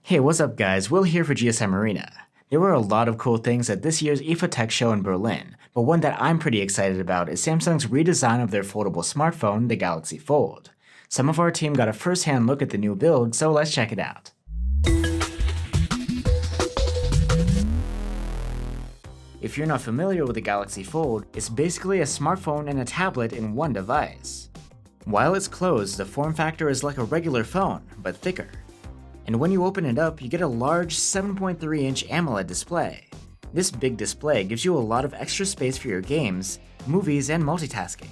Hey, what's up guys, Will here for GSM Arena. There were a lot of cool things at this year's IFA Tech show in Berlin, but one that I'm pretty excited about is Samsung's redesign of their foldable smartphone, the Galaxy Fold. Some of our team got a first-hand look at the new build, so let's check it out. If you're not familiar with the Galaxy Fold, it's basically a smartphone and a tablet in one device. While it's closed, the form factor is like a regular phone, but thicker. And when you open it up, you get a large 7.3-inch AMOLED display. This big display gives you a lot of extra space for your games, movies, and multitasking.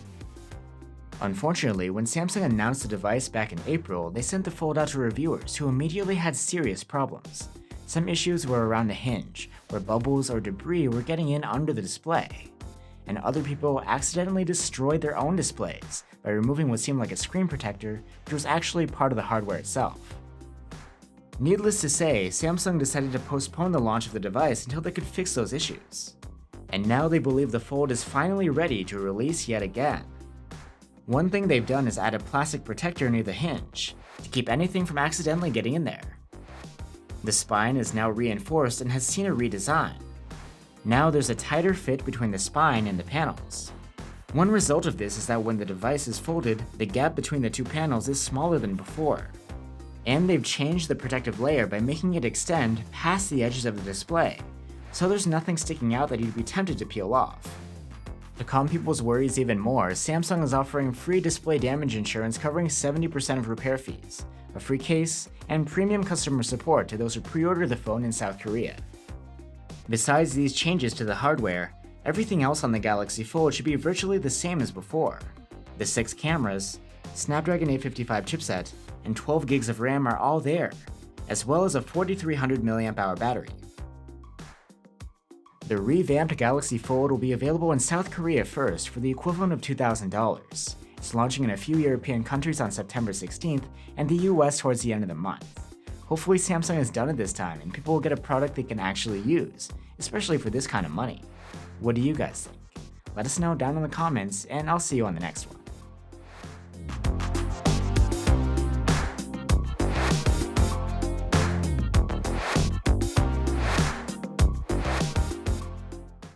Unfortunately, when Samsung announced the device back in April, they sent the Fold out to reviewers who immediately had serious problems. Some issues were around the hinge, where bubbles or debris were getting in under the display. And other people accidentally destroyed their own displays by removing what seemed like a screen protector, which was actually part of the hardware itself. Needless to say, Samsung decided to postpone the launch of the device until they could fix those issues. And now they believe the Fold is finally ready to release yet again. One thing they've done is add a plastic protector near the hinge, to keep anything from accidentally getting in there. The spine is now reinforced and has seen a redesign. Now there's a tighter fit between the spine and the panels. One result of this is that when the device is folded, the gap between the two panels is smaller than before. And they've changed the protective layer by making it extend past the edges of the display, so there's nothing sticking out that you'd be tempted to peel off. To calm people's worries even more, Samsung is offering free display damage insurance covering 70% of repair fees, a free case, and premium customer support to those who pre-order the phone in South Korea. Besides these changes to the hardware, everything else on the Galaxy Fold should be virtually the same as before. The 6 cameras, Snapdragon 855 chipset, and 12 gigs of RAM are all there, as well as a 4300 mAh battery. The revamped Galaxy Fold will be available in South Korea first for the equivalent of $2,000. It's launching in a few European countries on September 16th and the US towards the end of the month. Hopefully Samsung has done it this time and people will get a product they can actually use, especially for this kind of money. What do you guys think? Let us know down in the comments and I'll see you on the next one.